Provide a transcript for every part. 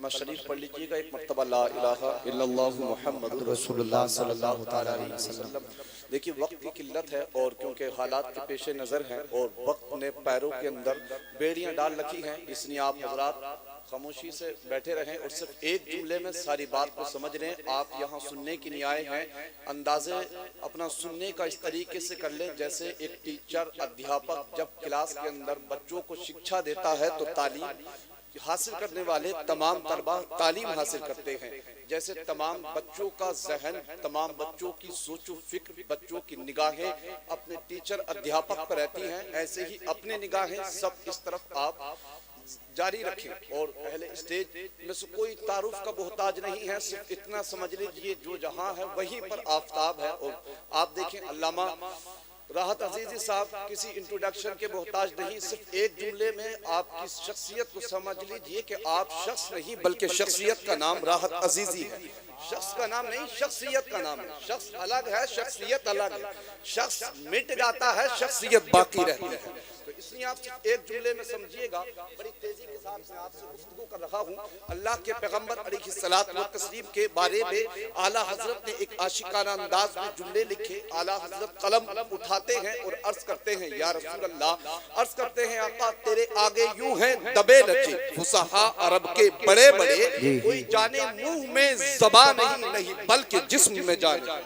कलमा शरीफ पढ़ लीजिएगा एक मरतबा, ला इलाहा इल्लल्लाहु मुहम्मदुर रसूलुल्लाह सल्लल्लाहु तआला अलैहि वसल्लम। देखिए वक्त की किल्लत है और क्योंकि हालात के पेश नज़र हैं और वक्त ने पैरों के अंदर बेड़ियां डाल रखी हैं, इसलिए आप हजरात खामोशी से बैठे रहें और सिर्फ एक जुमले में सारी बात को समझ लें। आप यहाँ सुनने के लिए आए हैं, अंदाजे अपना सुनने का इस तरीके से कर लें जैसे एक टीचर अध्यापक जब क्लास के अंदर बच्चों को शिक्षा देता है तो तालीम हासिल करने वाले तमाम तलबा तालीम हासिल करते हैं। जैसे तमाम बच्चों का जहन, तमाम बच्चों की सोचो फिक्र, बच्चों की निगाहें अपने टीचर अध्यापक पर रहती हैं, ऐसे ही अपने निगाहें सब इस तरफ आप जारी रखें। और पहले स्टेज में से कोई तारुफ का मोहताज नहीं है, सिर्फ इतना समझ लीजिए जो जहां है वहीं पर आफताब है। और आप देखें अल्लामा राहत अजीजी साहब किसी इंट्रोडक्शन के मोहताज नहीं, सिर्फ एक जुमले में आपकी शख्सियत को समझ लीजिए कि आप शख्स नहीं बल्कि शख्सियत का नाम राहत अजीजी है। शख्स का नाम नहीं, शख्सियत का नाम है। शख्स अलग है, शख्सियत अलग है। शख्स मिट जाता है, शख्सियत बाकी रहती है। तो इसलिए आप सिर्फ एक जुमले में समझिएगा। बड़ी तेजी के साथ मैं आपसे गुफ्तगू कर रहा हूँ अल्लाह के पैगंबर अलैहिस्सलात व तस्लीम के बारे में। आला हजरत ने एक आशिकाना अंदाज में जुमले लिखे। आला हजरत कलम उठाते हैं और अर्ज करते हैं, या रसूल अल्लाह, अर्ज करते हैं आका तेरे आगे यूं हैं दबे लचे फुसहा अरब के बड़े बड़े, कोई जाने मुंह में ज़बान नहीं बल्कि जिस्म में जाने।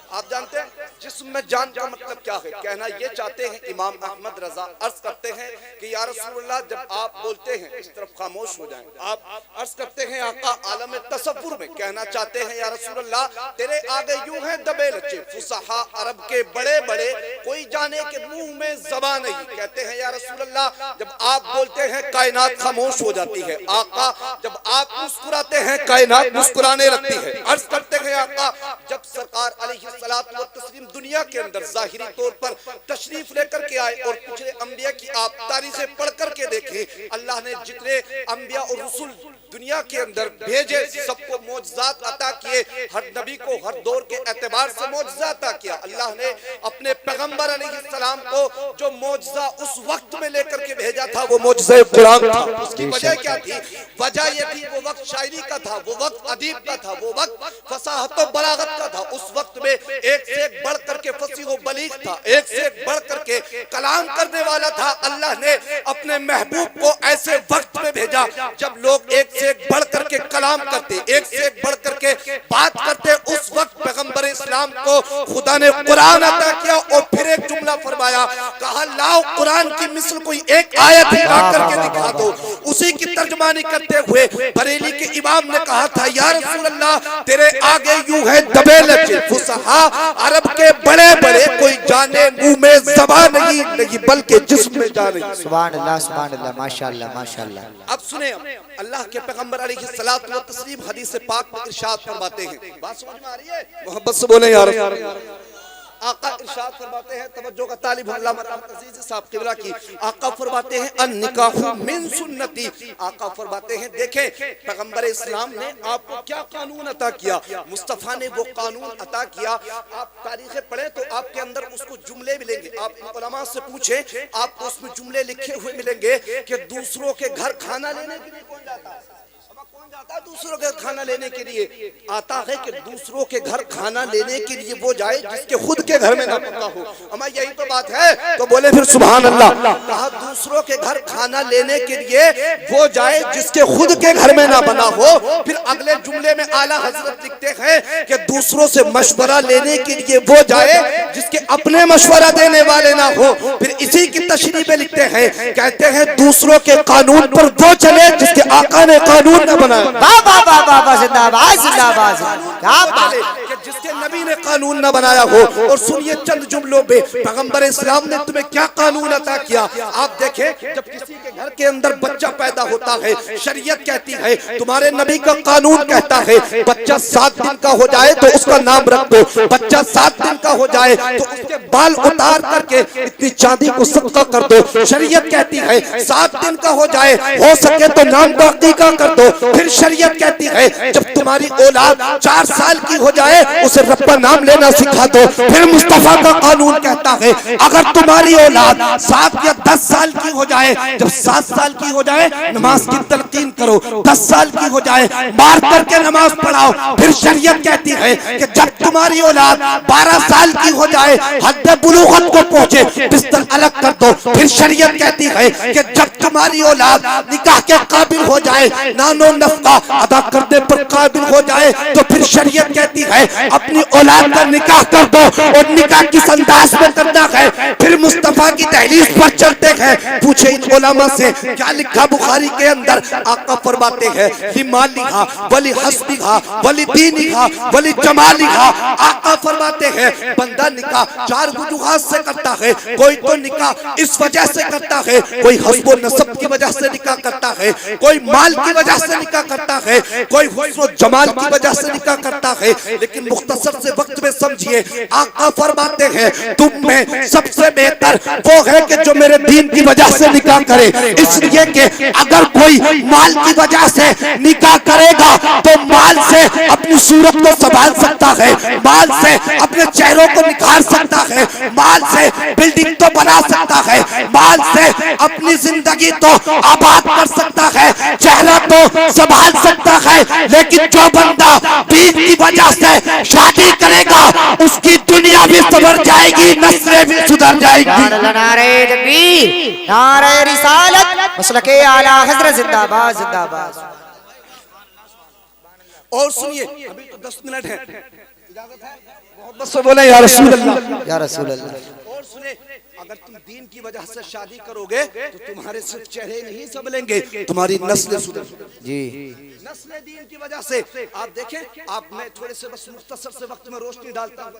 आप जानते हैं जिस्म में जान का मतलब क्या है? कहना ये चाहते हैं इमाम अहमद रजा अर्ज करते हैं कि या रसूलुल्लाह जब आप बोलते हैं इस तरफ खामोश हो जाएं। आप अर्ज करते हैं आका आलम तसव्वुर में कहना चाहते हैं या रसूलुल्लाह तेरे आगे यूं हैं दबे लचे फुसहा अरब के बड़े बड़े, कोई जाने के मुंह में ज़बान नहीं। कहते हैं या रसूलुल्लाह जब आप बोलते हैं कायनात खामोश हो जाती है। आका जब आप मुस्कुराते हैं कायनात मुस्कुराने लगती है। अर्ज करते हैं आका जब सरकार अलैहिस्सलाम तस्लीम दुनिया के अंदर जाहिरी तौर पर तशरीफ लेकर के आए और पिछले अंबिया की आप तारीखें पढ़ करके देखें, अल्लाह ने जितने अंबिया और रसूल दुनिया के अंदर भेजे सबको मौजज़ात अता किए। हर नबी को हर दौर के एतबार से मौजज़ा अता किया। अल्लाह ने अपने पैगंबर अलैहिस्सलाम को जो मौजज़ा उस वक्त में लेकर के भेजा था वो मौजज़ा कुरान था। उसकी वजह क्या थी? वजह ये थी वो वक्त शायरी का था, वो वक्त अदीब का था, वो वक्त फसाहत और बलागत का था। उस वक्त में एक से एक बढ़ करके फसीह व बलीग था, एक से एक बढ़ करके कलाम करने वाला था। अल्लाह ने अपने महबूब को ऐसे वक्त में भेजा जब लोग एक से एक बढ़ करके कलाम करते, एक से एक बढ़ करके बात करते। उस वक्त पैगंबर इस्लाम को खुदा ने कुरान अता किया और फिर एक जुमला फरमाया, कहा लाओ कुरान की मिसल कोई एक आयत ला करके दिखा दो। उसी की तर्जमानी करते हुए बरेली के इमाम ने कहा था या रसूल अल्लाह तेरे आगे यूं है दबे लचे फुसहा अरब के बड़े बड़े, कोई जाने मुंह में ज़बान नहीं बल्कि जिस्म में जाने। सुभान अल्लाह माशाअल्लाह माशाअल्लाह। अब सुने अल्लाह के पैगंबर अलैहिस्सलात व तस्लीम हदीस पाक में इरशाद फरमाते हैं, बात समझ में आ रही है? मोहब्बत से बोले यार। आका इरशाद फरमाते हैं, तवज्जो का तालिब अल्लामा रहमत अजीज साहब किबला की। आका फरमाते हैं अन निकाहु मिन सुन्नती। आका फरमाते हैं देखें पैगंबर इस्लाम ने आपको क्या कानून अता किया, मुस्तफ़ा ने वो कानून अता किया। आप तारीखें पढ़ें तो आपके अंदर उसको जुमले मिलेंगे। आप उलमा से पूछें आपको उसमें जुमले लिखे हुए मिलेंगे कि दूसरों के घर खाना लेने के लिए कौन जाता है? जाता दूसरों के खाना लेने के लिए आता है कि दूसरों के घर खाना लेने के लिए वो जाए जिसके खुद के घर में ना पका हो। हमारी यही तो बात है, तो बोले फिर सुभान अल्लाह। कहा दूसरों के घर खाना लेने के लिए वो जाए जिसके खुद के घर में ना बना हो। फिर अगले जुमले में आला हजरत लिखते हैं कि दूसरों से मशवरा लेने के लिए वो जाए जिसके अपने मशवरा देने वाले ना हो। फिर इसी की तशरीह में लिखते हैं, कहते हैं दूसरों के कानून पर वो चले जिसके आका ने कानून न बनाया। जिंदाबाद जिंदाबाद। जिसके नबी ने कानून न बनाया हो। और सुनिए चंद जुमलों में पैगंबर इस्लाम ने तुम्हें क्या कानून अता किया। आप देखें जब किसी के घर के अंदर बच्चा पैदा होता है, शरीयत कहती है, तुम्हारे नबी का कानून कहता है बच्चा 7 दिन का हो जाए तो उसका नाम रख दो। बच्चा 7 दिन का हो जाए तो उसके बाल उतार करके इतनी चांदी को सदका कर दो। शरीयत कहती है 7 दिन का हो जाए, हो सके तो नाम बाकी का कर दो। फिर शरीयत कहती है जब तुम्हारी औलाद 4 साल की हो जाए उसे रब्बा नाम लेना सिखा दो। फिर मुस्तफा का कानून कहता है अगर तुम्हारी औलाद 7 या 10 साल की हो जाए, जब 7 साल की हो जाए नमाज की तलकीन करो, 10 साल की हो जाए मार करके नमाज पढ़ाओ। फिर शरीयत कहती है कि जब तुम्हारी औलाद 12 साल की हो जाए, हद बुलूगत को पहुंचे, बिस्तर अलग कर दो। फिर शरीयत कहती है कि जब तुम्हारी औलाद निकाह के काबिल हो जाए, नानो नफका अदा करने पर काबिल हो जाए, तो फिर शरीयत कहती है अपनी औलाद का निकाह कर दो और निकाह किस अंदाज में करना है। फिर मुस्तफा की दहलीज पर चलते हैं। पूछे इन उलमा से क्या लिखा बुखारी के अंदर? आका फरमाते हैं लिमालिहा वली हस्बिहा वली दीनिहा वली जमालिहा। आका फरमाते हैं बंदा निकाह 4 वजूहात से करता है। कोई तो निकाह इस वजह से करता है, कोई हस्ब व नसब की वजह से निकाह करता है, कोई माल की वजह से निकाह करता है, कोई हुस्न व जमाल की वजह से निकाह करता है। लेकिन मुख्तसर से वक्त में समझिए, आका फरमाते हैं तुम में सबसे बेहतर वो है कि जो मेरे दीन की वजह से निकाह करे। इसलिए कि अगर कोई माल की वजह से निकाह करेगा तो माल से अपनी सूरत को संभाल सकता है, माल से अपने चेहरों को निखार सकता है, माल से बिल्डिंग तो बना सकता है, माल से अपनी जिंदगी तो आबाद कर सकता है, चेहरा तो संभाल सकता है। लेकिन जो बंदा दीन की वजह से शादी करेगा उसकी दुनिया भी संवर जाएगी, नस्लें भी सुधर जाएगी। नारे तकबीर, नारे रिसालत, मसलके आला हज़रत जिंदाबाद जिंदाबाद। और सुनिए अभी तो 10 मिनट है, इजाजत है? बहुत बस बोले या रसूल अल्लाह, या रसूल अल्लाह। और सुने अगर तुम दीन की वजह से शादी करोगे तो तुम्हारे सिर्फ चेहरे नहीं संभलेंगे, तुम्हारी नस्लें सुधर जी, नस्लें दीन की वजह से। आप देखें, आप मैं थोड़े से बस मुख्तसर से वक्त में रोशनी डालता हूँ।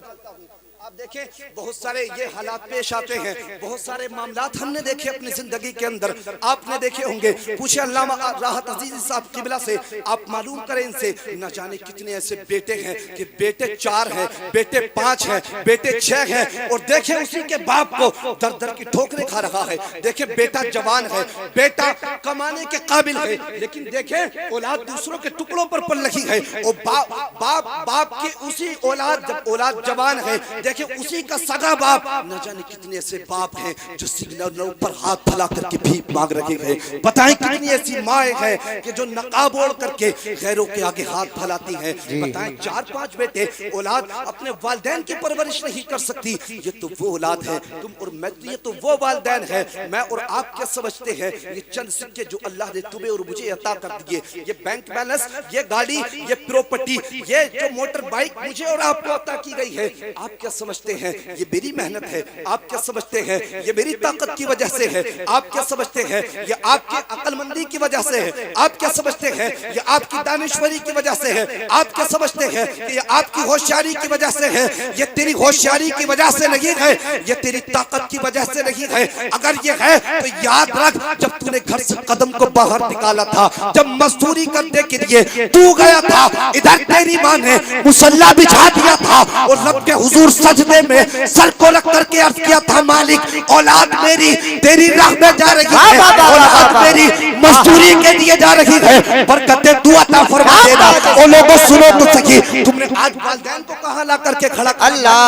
आप देखें बहुत सारे ये हालात पेश आते हैं, बहुत सारे मामलात हमने देखे अपनी जिंदगी के अंदर, आपने देखे होंगे। पूछे अल्लामा राहत अजीज साहब किबला से, आप मालूम करें इनसे, न जाने कितने ऐसे बेटे हैं कि बेटे 4 हैं, बेटे 5 हैं, बेटे 6 हैं, और देखें उसी के बाप को दर दर की ठोकरें खा रहा है। देखें बेटा जवान है, बेटा कमाने के काबिल है, लेकिन देखें औलाद दूसरों के टुकड़ों पर पल रही है। और बाप की उसी औलाद, जब औलाद जवान है, देखिए उसी का सगा बाप, न जाने कितने ऐसे बाप हैं जो सिग्नल पर हाथ फैला करके भीख मांग रहे हैं। बताएं कितनी ऐसी माएं हैं कि जो नकाब ओढ़ करके गैरों के आगे हाथ फैलाती हैं। बताएं 4-5 बेटे औलाद अपने वालिदैन की परवरिश नहीं कर सकती। ये तो वो औलाद है, तुम और मैं, ये तो वो वालिदैन है। मैं और आप क्या समझते हैं? ये चंद सिक्के जो अल्लाह ने तुम्हें और मुझे अता कर दिए, ये बैंक बैलेंस, ये गाड़ी, ये प्रॉपर्टी, ये जो मोटर बाइक मुझे और आपको अता की गई है, आप क्या समझते हैं ये मेरी मेहनत है? आप क्या समझते हैं ये मेरी ताकत की वजह से है? आप क्या समझते हैं ये आपकी अक्लमंदी की वजह से है? आप क्या समझते हैं ये आपकी दानिश्वरी की वजह से है? आप क्या समझते हैं कि ये आपकी होशियारी की वजह से है? ये तेरी होशियारी की वजह से नहीं है, ये तेरी ताकत की वजह से नहीं है। अगर ये है तो याद रख, जब तूने घर से कदम को बाहर निकाला था, जब मजदूरी करने के लिए तू गया था, इधर तेरी माँ ने मुसल्ला बिछा दिया था और रब के हुजूर सजदे में सर को रख करके अर्ज किया था, मालिक औलाद मेरी तेरी राह में जा रही है, औलाद मेरी मजदूरी के लिए जा रही है, बरकतें तू अता फरमा देना। और लोगों सुनो तो सही, तुमने आज वालिदैन को कहां ला करके खड़ा कर अल्लाह,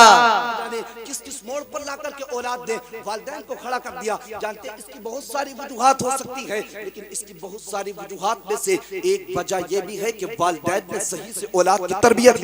किस मोड़ पर ला करके औलाद दे वालिदैन को खड़ा कर दिया। जानते हैं इसकी बहुत सारी वजूहात हो सकती है, लेकिन इसकी बहुत सारी वजूहात में से एक वजह यह भी है कि वालिदैन ने सही से औलाद की तरबियत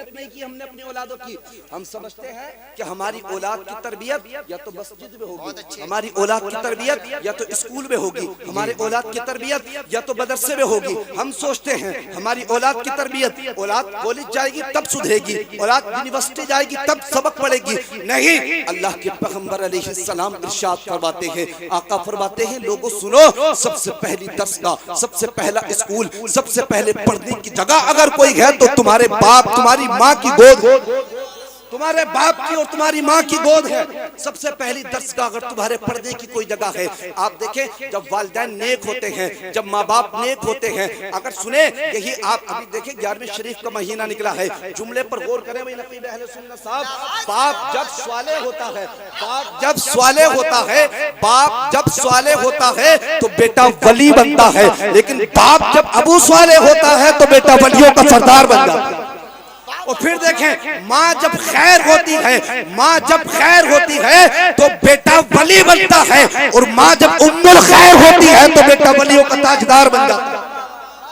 नहीं की हमने अपनी औलादों की। हम समझते हैं कि हमारी औलाद की तरबियत या तो मस्जिद में होगी, हमारी औलाद की तरबियत या तो स्कूल में होगी, हमारी औलाद की तरबियत या तो मदरसे में होगी। हम सोचते हैं हमारी औलाद की तरबियत, औलाद कॉलेज जाएगी तब सुधरेगी, औलाद यूनिवर्सिटी जाएगी तब सबक पढ़ेगी। नहीं, अल्लाह के पैगंबर अलैहिस्सलाम इरशाद फरमाते हैं, आका फरमाते हैं, लोगों सुनो, सबसे पहली दर्स का, सबसे पहला स्कूल, सबसे पहले पढ़ने की जगह अगर कोई है तो तुम्हारे बाप, तुम्हारी माँ की गोद, तुम्हारे बाप की और तुम्हारी माँ की गोद है। सबसे पहली दर्स का अगर तुम्हारे पर्दे की कोई जगह है, आप देखें जब वालिदैन नेक होते हैं, जब माँ बाप नेक होते हैं, अगर सुने यही आप अभी देखें 11वीं शरीफ का महीना निकला है, जुमले पर गौर करें भाई नकीब अहले सुन्नत साहब, बाप जब स्वाले होता है, बाप जब स्वाले होता है, बाप जब स्वाले होता है तो बेटा वली बनता है, लेकिन बाप जब अबू स्वाले होता है तो बेटा वलियों का सरदार बन जाता है। और फिर देखें माँ जब खैर होती है, माँ जब खैर होती है तो बेटा वली बनता है, और माँ जब उम्मुल खैर होती है तो बेटा वलियों का ताजदार बन जाता है।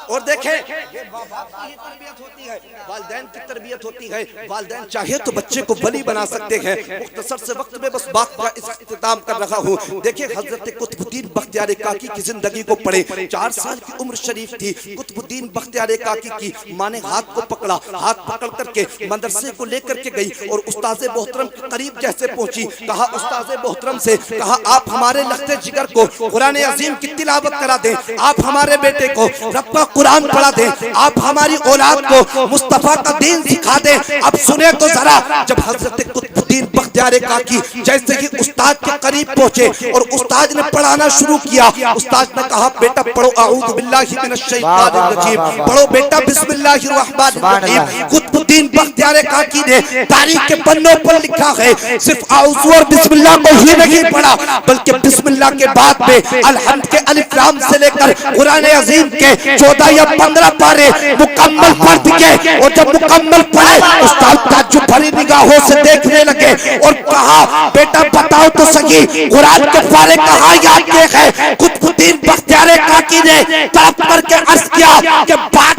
और देखें ये बाप की तरबियत होती है, वालिदैन की तरबियत होती है। वालिदैन चाहे तो बच्चे को वली बना सकते हैं। मुख्तसर से वक्त में बस बात का इख्तिताम कर रहा हूँ। देखिए हजरत कुतुबुद्दीन बख्तियार काकी की जिंदगी को पढ़े। 4 साल की उम्र शरीफ थी। कुतुबुद्दीन बख्तियार काकी की माँ ने हाथ को पकड़ा, हाथ पकड़ करके मदरसे को लेकर के गई और उस्ताद मोहतरम के करीब जैसे पहुंची, कहा उस्ताद मोहतरम से कहा आप हमारे लख्ते जिगर को कुरान अजीम की तिलावत करा दें, आप हमारे बेटे को रब का कुरान पढ़ा दें, आप हमारी औलाद को मुस्तफा का दीन सिखा दें। अब सुने तो जरा, जब हजरत कुतुबुद्दीन बख्तियार काकी जैसे ही उस्ताद के करीब पहुंचे और उस्ताद ने पढ़ाना शुरू किया, उस्ताद ने कहा बेटा पढ़ो अऊज़ु बिल्लाहि मिनश शैतानिर रजीम, पढ़ो बेटा बिस्मिल्लाहिर रहमानिर रहीम। कुतुबुद्दीन बख्तियार काकी ने तारीख के पन्नों पर लिखा है सिर्फ अऊज़ु और बिस्मिल्लाह को ही नहीं पढ़ा, बल्कि बिस्मिल्लाह के बाद में अलहम्द के अलिफ लाम से लेकर कुरान अजीम के 14 या 15 पारे मुकम्मल पढ़ दिए। और जब मुकम्मल पढ़े उस्ताद ताज्जुब भरी निगाहों से देखने लगे और कहा बेटा बताओ तो सही कुरान के पारे कहाँ याद है। कुतुबुद्दीन बख्तियार काकी ने तड़प करके अर्ज किया कि बात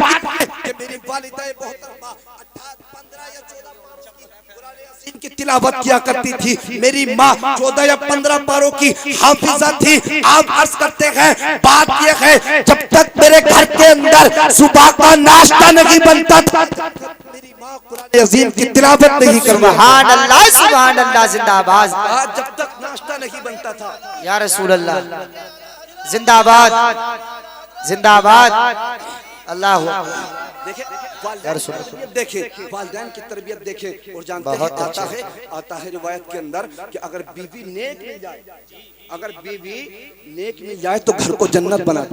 मेरी वालिदा मोहतरमा 15 या 14 पारों की तिलावत किया करती थी, मेरी माँ 14 या 15 पारों की हाफिजा थी। आप अर्ज करते हैं बात यह है जब तक मेरे घर के अंदर सुबह का नाश्ता नहीं बनता था मेरी माँ कुरान अजीम की तिलावत नहीं करती। सुभान अल्लाह, सुभान अल्लाह, जिंदाबाद। जब तक नाश्ता नहीं बनता था। या रसूल अल्लाह, जिंदाबाद जिंदाबाद। अल्लाह देखे वालिदैन की तरबियत देखे। और जानते हैं आता है रिवायत के अंदर कि अगर बीवी नेक मिल जाए, अगर बीवी नेक मिल जाए तो घर को जन्नत बना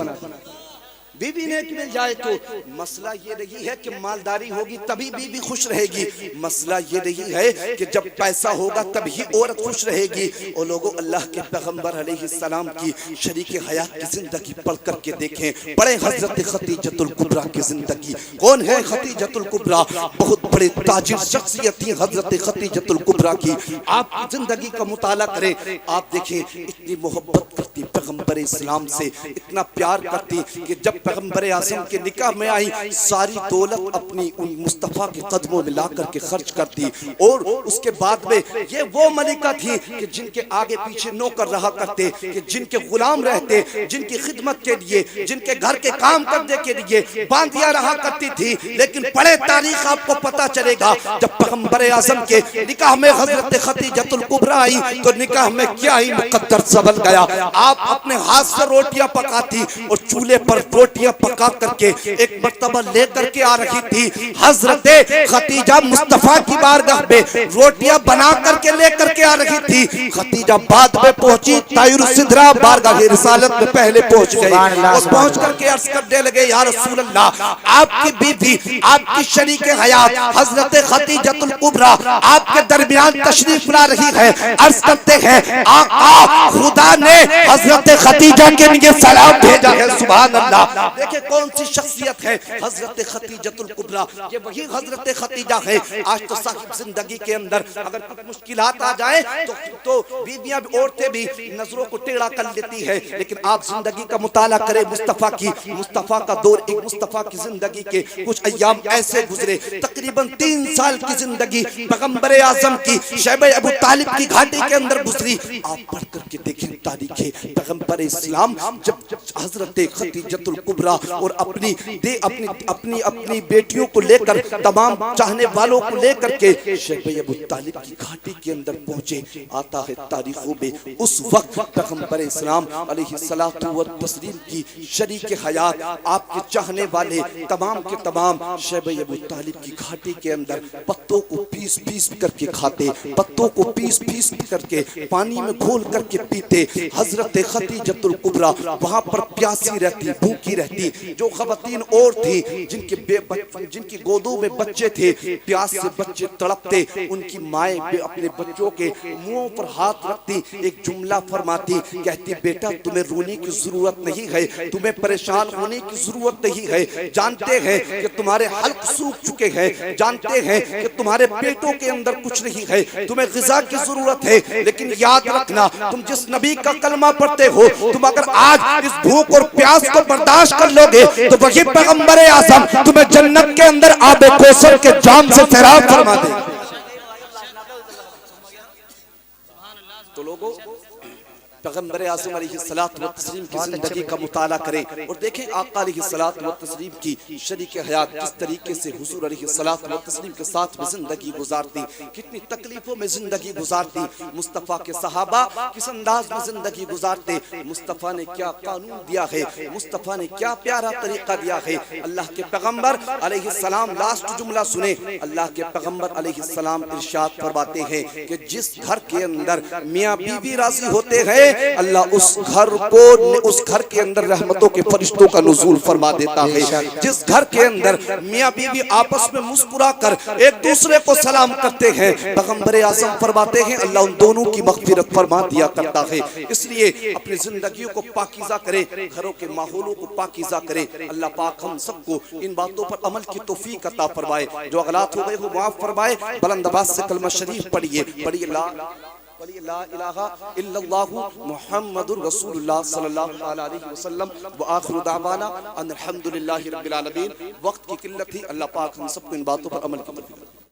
बीवी नेक मिल जाए तो मसला ये नहीं है कि मालदारी होगी तभी बीवी खुश रहेगी, मसला ये नहीं है कि जब पैसा होगा तभी औरत खुश रहेगी। और लोगों अल्लाह के पैगंबर अलैहिस्सलाम की शरीक हयात की जिंदगी पढ़ करके देखें। बड़े हजरत खतीजतुल कुबरा की जिंदगी। कौन है खतीजतुल कुबरा? बहुत बड़े ताजिर शख्सियत थी हजरत खतीजतुल कुबरा की। आप जिंदगी का मुताला करें, आप देखें इतनी मोहब्बत करती पैगंबर इस्लाम से, इतना प्यार करती कि जब पैगंबर आज़म के निकाह में आई सारी दौलत अपनी उन मुस्तफ़ा के कदमों में ला करके खर्च कर दी। और उसके बाद में ये वो मलिका थी कि जिनके आगे पीछे नौकर रहा करते, कि जिनके गुलाम रहते, जिनकी खिदमत के लिए, जिनके घर के काम करने के लिए बांधिया रहा करती थी। लेकिन बड़े तारीख आपको पता चलेगा जब पैगंबर आज़म के निकाह में हजरत खतीजतुल कुबरा आई तो निकाह में क्या ही मुकद्दर सबल गया। आप अपने हाथ से रोटियां पकाती और चूल्हे पर रोटियां पका करके एक मर्तबा लेकर के आ रही थी हजरत खतीजा मुस्तफा की बारगाह में, रोटियां बना करके लेकर के आ रही थी। खतीजा बाद में पहुंची, तायुर सिदरा बारगाह रिसालत में पहले पहुंच गई और पहुंच करके अर्ज करने लगे या रसूल अल्लाह, आपकी बीवी, आपकी शरीक हयात हजरत खतीजतुल कुबरा आपके दरमियान तशरीफ ला रही है। अर्ज करते हैं आका खुदा ने हजरत खतीजा के लिए सलाम भेजा है। सुभान अल्लाह। देखिए कौन सी शख्सियत है हजरत खतीजतुल कुबरा, ये वही हजरत खतीजा है। आज तो साहिब जिंदगी के अंदर अगर कुछ मुश्किलात आ जाए तो बीवियां भी, औरतें भी नजरों को टेढ़ा कर लेती है। लेकिन आप जिंदगी का मुताला करें मुस्तफा की, मुस्तफा का दौर, एक मुस्तफा की जिंदगी के कुछ अय्याम ऐसे गुजरे, तकरीबन 3 साल की जिंदगी पैगंबर आज़म की शैब अबू तालिब की घाटी के अंदर गुजरी। आप पढ़ करके देखें तारीखें पैगंबर इस्लाम जब हजरत खतीजतुल कुबरा और अपनी बेटियों को लेकर, तमाम चाहने वालों को लेकर के शैब अबू तालिब की घाटी के अंदर पहुंचे। आता है तारीखों में उस वक्त पैगंबर इस्लाम अलैहिस्सलातु व तस्लीम की शरीक हयात, आपके चाहने वाले तमाम के तमाम शैब अबू तालिब की घाटी के अंदर पत्तों को पीस करके खाते, पत्तों को पीस करके पानी में घोल करके पीते। हजरत खतीजतुल कुबरा वहां पर प्यासी रहती, भूखी रहती। जो खवातीन और थी जिनकी गोदों में बच्चे थे, प्यास से बच्चे तड़पते, उनकी माएँ अपने बच्चों के मुंहों पर हाथ रखती, एक जुमला फरमाती, कहती बेटा तुम्हें रोने की जरूरत नहीं है, तुम्हें परेशान होने की जरूरत नहीं है। जानते हैं कि तुम्हारे हल्क सूख चुके हैं, जानते हैं कि तुम्हारे पेटों के अंदर कुछ नहीं है, तुम्हें ग़िज़ा की जरूरत है, लेकिन याद रखना तुम जिस नबी का कलमा पढ़ते हो, तुम अगर आज इस भूख और प्यास को बर्दाश्त कर लोगे तो वही पैगंबर आज़म तुम्हें जन्नत के अंदर आबे कौसर के जाम से सैराब फरमा दे। तो लोगों, पैगंबर आज़म अलैहिस्सलात व तस्लीम की जिंदगी का मुताला करें और देखें आका अलैहिस्सलात व तस्लीम की शरीक हयात किस तरीके से हुजूर अलैहिस्सलात व तस्लीम के साथ में जिंदगी गुजारती, कितनी तकलीफों में जिंदगी गुजारती, मुस्तफ़ा के सहाबा किस अंदाज में जिंदगी गुजारते, मुस्तफ़ा ने क्या कानून दिया है, मुस्तफ़ा ने क्या प्यारा तरीका दिया है। अल्लाह के पैगंबर अलैहिस्सलाम लास्ट जुमला सुने, अल्लाह के पैगंबर अलैहिस्सलाम इरशाद फरमाते हैं कि जिस घर के अंदर मियाँ बीवी राजी होते हैं, अल्लाह उस घर के अंदर रहमतों के फरिश्तों का नुज़ूल फरमा देता है। जिस घर के अंदर मियाँ बीवी आपस में मुस्कुराकर एक दूसरे को सलाम करते हैं, पैगंबर आज़म फरमाते हैं अल्लाह उन दोनों की मग़फ़िरत फरमा दिया करता है। इसलिए अपनी जिंदगियों को पाकीज़ा करें, घरों के माहौलों को पाकीज़ा करें। अल्लाह पाक हम सबको इन बातों पर अमल की तौफीक अता फरमाए, जो गलत हो गए हो माफ फरमाए। बुलंद आवाज़ से कलमा शरीफ पढ़िए ला इलाहा इल्लल्लाहु मुहम्मदुर रसूलुल्लाह सल्लल्लाहु अलैहि वसल्लम व आखिरु दावाना अनिल हम्दुलिल्लाहि रब्बिल आलमीन। वक्त की किल्लत थी, अल्लाह पाक हम सबको इन बातों पर अमल की तौफीक